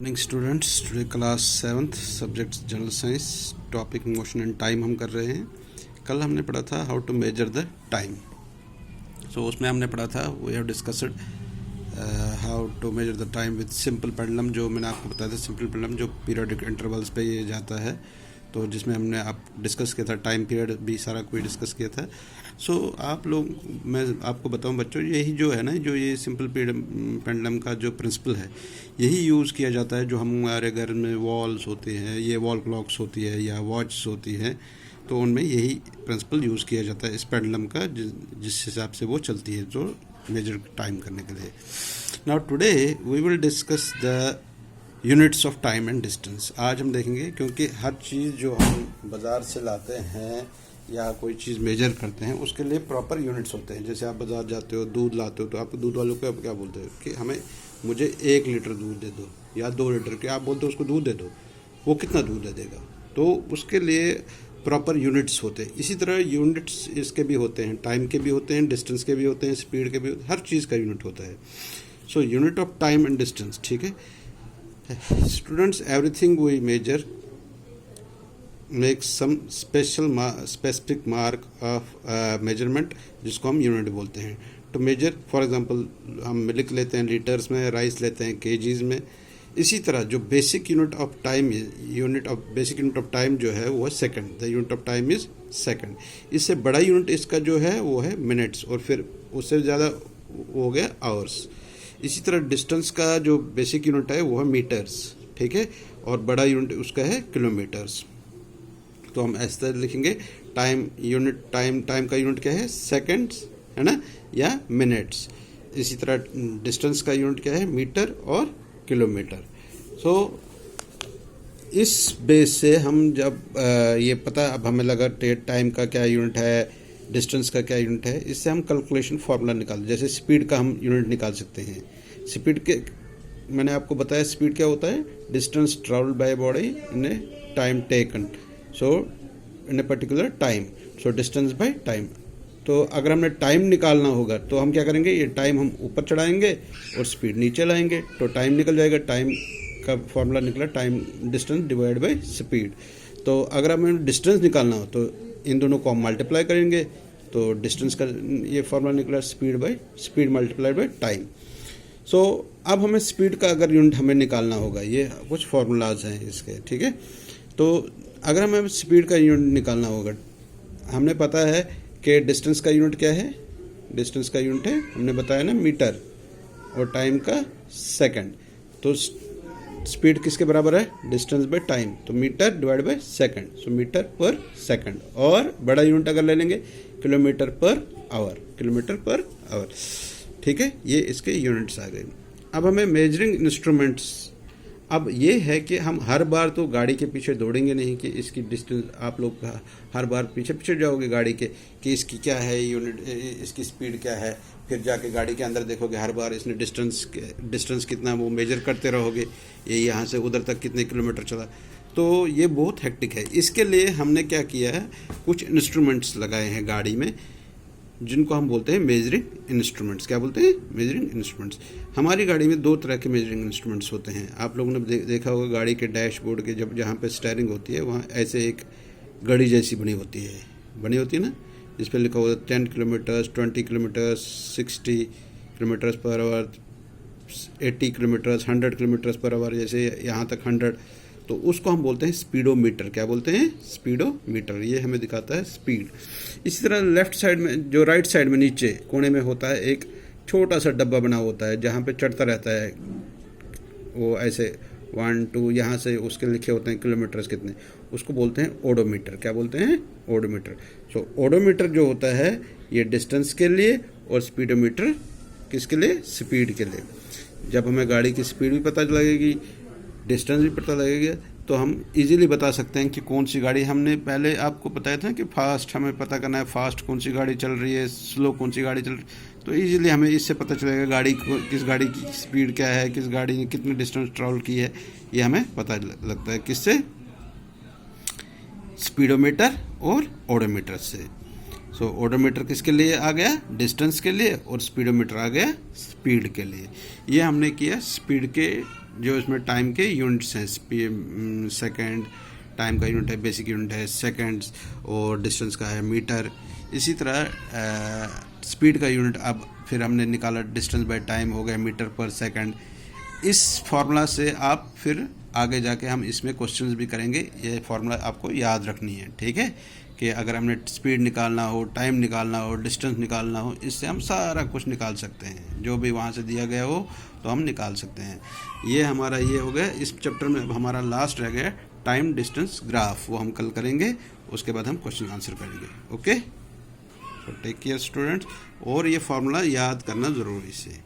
Morning students, today class 7th subject general science, topic motion and time हम कर रहे हैं। कल हमने पढ़ा था how to measure the time. So उसमें हमने पढ़ा था we have discussed how to measure the time with simple pendulum, जो मैंने आपको बताया था सिंपल पेंडुलम जो पीरियोडिक इंटरवल्स पे ये जाता है, तो जिसमें हमने आप डिस्कस किया था टाइम पीरियड भी सारा कोई डिस्कस किया था। सो आप लोग, मैं आपको बताऊं बच्चों, यही जो है ना, जो ये सिंपल पेंडुलम का जो प्रिंसिपल है यही यूज़ किया जाता है। जो हमारे घर में वॉल्स होते हैं, ये वॉल क्लॉक्स होती है या वॉच होती हैं, तो उनमें यही प्रिंसिपल यूज़ किया जाता है इस पेंडुलम का, जिस हिसाब से वो चलती है जो मेजर टाइम करने के लिए। Now today we will discuss the units of time and distance. आज हम देखेंगे, क्योंकि हर चीज़ जो हम बाज़ार से लाते हैं या कोई चीज़ मेजर करते हैं उसके लिए प्रॉपर यूनिट्स होते हैं। जैसे आप बाज़ार जाते हो, दूध लाते हो, तो आप दूध वालों को आप क्या बोलते हो कि हमें मुझे 1 लीटर दूध दे दो या 2 लीटर के, आप बोलते हो उसको दूध दे दो, वो कितना दूध दे देगा, तो उसके लिए प्रॉपर यूनिट्स होते हैं। इसी तरह यूनिट्स इसके भी होते हैं, टाइम के भी होते हैं, डिस्टेंस के भी होते हैं, स्पीड के भी होते हैं, हर चीज़ का यूनिट होता है। So unit of time and distance, ठीक है students, everything we measure makes some specific mark of measurement, जिसको हम यूनिट बोलते हैं। तो मेजर फॉर एग्जांपल हम लिख लेते हैं लीटर्स में, राइस लेते हैं केजीज में। इसी तरह जो basic unit of time, basic unit of time जो है वो है second. The unit of time is second. इससे बड़ा यूनिट इसका जो है वो है मिनट्स, और फिर उससे ज़्यादा हो गया आवर्स। इसी तरह डिस्टेंस का जो बेसिक यूनिट है वो है मीटर्स, ठीक है, और बड़ा यूनिट उसका है किलोमीटर्स। तो हम ऐसे तरह लिखेंगे टाइम यूनिट, टाइम का यूनिट क्या है, सेकंड्स, है ना, या मिनट्स। इसी तरह डिस्टेंस का यूनिट क्या है, मीटर और किलोमीटर। सो इस बेस से हम जब ये पता, अब हमें लगा टाइम का क्या यूनिट है, डिस्टेंस का क्या यूनिट है, इससे हम कैलकुलेशन फार्मूला निकाल, जैसे स्पीड का हम यूनिट निकाल सकते हैं। स्पीड के मैंने आपको बताया स्पीड क्या होता है, distance travelled by body in A time taken, so in a particular time, so distance by time. तो अगर हमें टाइम निकालना होगा तो हम क्या करेंगे, ये टाइम हम ऊपर चढ़ाएंगे और स्पीड नीचे लाएंगे, तो टाइम निकल जाएगा। टाइम का फॉर्मूला निकला time distance divide by speed. तो अगर हमें डिस्टेंस निकालना हो तो इन दोनों को हम मल्टीप्लाई करेंगे, तो डिस्टेंस का ये फॉर्मूला निकला स्पीड मल्टीप्लाइड बाय टाइम। सो अब हमें स्पीड का अगर यूनिट हमें निकालना होगा, ये कुछ फार्मूलाज हैं इसके, ठीक है। तो अगर हमें स्पीड का यूनिट निकालना होगा, हमने पता है कि डिस्टेंस का यूनिट क्या है, डिस्टेंस का यूनिट है हमने बताया ना मीटर, और टाइम का सेकंड। तो स्पीड किसके बराबर है, डिस्टेंस बाय टाइम, तो metre divide by second, so metre per second. और बड़ा यूनिट अगर ले लेंगे किलोमीटर पर आवर, ठीक है, ये इसके यूनिट्स आ गए। अब हमें मेजरिंग इंस्ट्रूमेंट्स, अब ये है कि हम हर बार तो गाड़ी के पीछे दौड़ेंगे नहीं कि इसकी डिस्टेंस, आप लोग हर बार पीछे जाओगे गाड़ी के कि इसकी क्या है यूनिट, इसकी स्पीड क्या है, फिर जाके गाड़ी के अंदर देखोगे हर बार इसने डिस्टेंस कितना वो मेजर करते रहोगे, ये यहाँ से उधर तक कितने किलोमीटर चला, तो ये बहुत हेक्टिक है। इसके लिए हमने क्या किया है, कुछ इंस्ट्रूमेंट्स लगाए हैं गाड़ी में, जिनको हम बोलते हैं मेजरिंग इंस्ट्रूमेंट्स। क्या बोलते हैं, मेजरिंग इंस्ट्रूमेंट्स। हमारी गाड़ी में 2 तरह के मेजरिंग इंस्ट्रूमेंट्स होते हैं। आप लोगों ने देखा होगा गाड़ी के डैशबोर्ड के जहाँ पे स्टीयरिंग होती है वहाँ ऐसे एक घड़ी जैसी बनी होती है ना, जिस पर लिखा होता है 10 kilometres, 20 kilometres, 60 kilometres per hour, 80 kilometres, 100 kilometres per hour, जैसे यहाँ तक 100, तो उसको हम बोलते हैं स्पीडोमीटर। क्या बोलते हैं, स्पीडोमीटर। ये हमें दिखाता है स्पीड। इसी तरह लेफ्ट साइड में, जो राइट साइड में नीचे कोने में होता है, एक छोटा सा डब्बा बना होता है जहाँ पे चढ़ता रहता है वो, ऐसे 1 2 यहाँ से उसके लिखे होते हैं किलोमीटर्स कितने, उसको बोलते हैं ओडोमीटर। क्या बोलते हैं, ओडोमीटर। सो ओडोमीटर जो होता है ये डिस्टेंस के लिए, और स्पीडोमीटर किसके लिए, स्पीड के लिए। जब हमें गाड़ी की स्पीड भी पता लगेगी, डिस्टेंस भी पता लगेगा, तो हम इजीली बता सकते हैं कि कौन सी गाड़ी, हमने पहले आपको बताया था कि फास्ट हमें पता करना है, फास्ट कौन सी गाड़ी चल रही है, स्लो कौन सी गाड़ी चल रही है, तो इजीली हमें इससे पता चलेगा किस गाड़ी की स्पीड क्या है, किस गाड़ी ने कितनी डिस्टेंस ट्रैवल की है, ये हमें पता लगता है किससे, स्पीडोमीटर और ओडोमीटर से। सो ओडोमीटर किसके लिए आ गया, डिस्टेंस के लिए, और स्पीडोमीटर आ गया स्पीड के लिए। ये हमने किया स्पीड के जो इसमें टाइम के यूनिट्स हैं, सेकेंड टाइम का यूनिट है, बेसिक यूनिट है सेकेंड्स, और डिस्टेंस का है मीटर। इसी तरह स्पीड का यूनिट अब फिर हमने निकाला, डिस्टेंस बाय टाइम हो गया मीटर पर सेकंड। इस फार्मूला से आप फिर आगे जाके हम इसमें क्वेश्चंस भी करेंगे, ये फार्मूला आपको याद रखनी है, ठीक है, कि अगर हमने स्पीड निकालना हो, टाइम निकालना हो, डिस्टेंस निकालना हो, इससे हम सारा कुछ निकाल सकते हैं, जो भी वहाँ से दिया गया हो तो हम निकाल सकते हैं। ये हमारा ये हो गया इस चैप्टर में। अब हमारा लास्ट रह गया टाइम डिस्टेंस ग्राफ, वो हम कल करेंगे, उसके बाद हम क्वेश्चन आंसर करेंगे। ओके, तो टेक केयर स्टूडेंट्स, और ये फार्मूला याद करना ज़रूरी से।